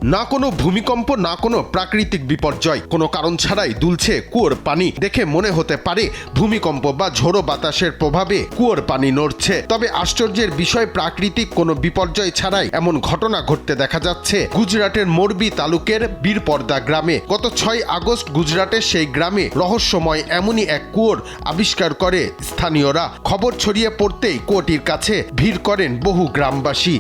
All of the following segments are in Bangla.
না কোনো ভূমিকম্প, না কোনো প্রাকৃতিক বিপর্যয়, কোনো কারণ ছাড়াই দুলছে কুয়োর পানি। দেখে মনে হতে পারে ভূমিকম্প বা ঝোড়ো বাতাসের প্রভাবে কুয়োর পানি নড়ছে। তবে আশ্চর্যের বিষয়, প্রাকৃতিক কোনো বিপর্যয় ছাড়াই এমন ঘটনা ঘটতে দেখা যাচ্ছে গুজরাটের মোরবি তালুকের বীরপর্দা গ্রামে। গত 6 আগস্ট গুজরাটের সেই গ্রামে রহস্যময় এমনই এক কুয়োর আবিষ্কার করে স্থানীয়রা। খবর ছড়িয়ে পড়তেই কুয়োটির কাছে ভিড় করেন বহু গ্রামবাসী।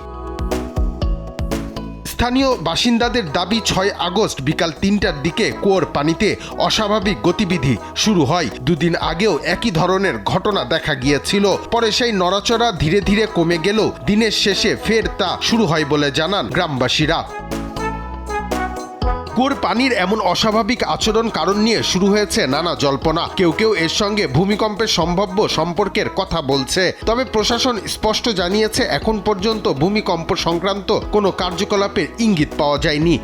স্থানীয় বাসিন্দাদের দাবি, 6 আগস্ট বিকাল 3টার দিকে কুয়োর পানিতে অস্বাভাবিক গতিবিধি শুরু হয়। দুদিন আগেও একই ধরনের ঘটনা দেখা গিয়েছিল। পরে সেই নড়াচড়া ধীরে ধীরে কমে গেলেও দিনের শেষে ফের তা শুরু হয় বলে জানান গ্রামবাসীরা। কুয়োর পানির এমন অস্বাভাবিক আচরণ কারণ নিয়ে শুরু হয়েছে নানা জল্পনা। কেউ কেউ এর সঙ্গে ভূমিকম্পের সম্ভাব্য সম্পর্কের কথা বলছে। তবে প্রশাসন স্পষ্ট জানিয়েছে, এখন পর্যন্ত ভূমিকম্প সংক্রান্ত কোনো কার্যকলাপের ইঙ্গিত পাওয়া যায়নি।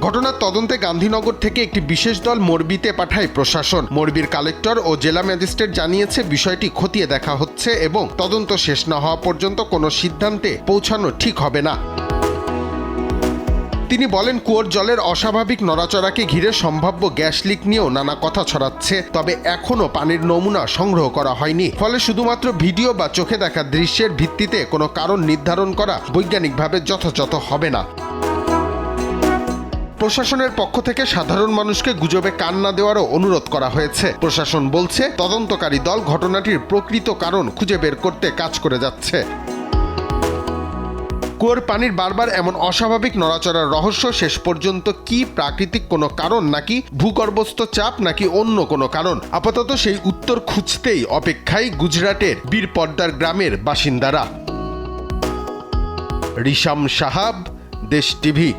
ঘটনার তদন্তে গান্ধীনগর থেকে একটি বিশেষ দল মোরবিতে পাঠায় প্রশাসন। মোরবির কালেক্টর ও জেলা ম্যাজিস্ট্রেট জানিয়েছে, বিষয়টি খতিয়ে দেখা হচ্ছে এবং তদন্ত শেষ না হওয়া পর্যন্ত কোনো সিদ্ধান্তে পৌঁছানো ঠিক হবে না। তিনি বলেন, কুয়োর জলের অস্বাভাবিক নড়াচড়াকে ঘিরে সম্ভাব্য গ্যাস লিক নিয়েও নানা কথা ছড়াচ্ছে। তবে এখনও পানির নমুনা সংগ্রহ করা হয়নি। ফলে শুধুমাত্র ভিডিও বা চোখে দেখা দৃশ্যের ভিত্তিতে কোনো কারণ নির্ধারণ করা বৈজ্ঞানিকভাবে যথাযথ হবে না। প্রশাসনের পক্ষ থেকে সাধারণ মানুষকে গুজবে কান না দেওয়ারও অনুরোধ করা হয়েছে। প্রশাসন বলছে, তদন্তকারী দল ঘটনাটির প্রকৃত কারণ খুঁজে বের করতে কাজ করে যাচ্ছে। কুয়োর পানির বারবার এমন অস্বাভাবিক নড়াচড়ার রহস্য শেষ পর্যন্ত কি প্রাকৃতিক কোনো কারণ, নাকি ভূগর্ভস্থ চাপ, নাকি অন্য কোনো কারণ? আপাতত সেই উত্তর খুঁজতেই অপেক্ষায় গুজরাটের বীরপর্দার গ্রামের বাসিন্দারা। রিশাম সাহাব, দেশ টিভি।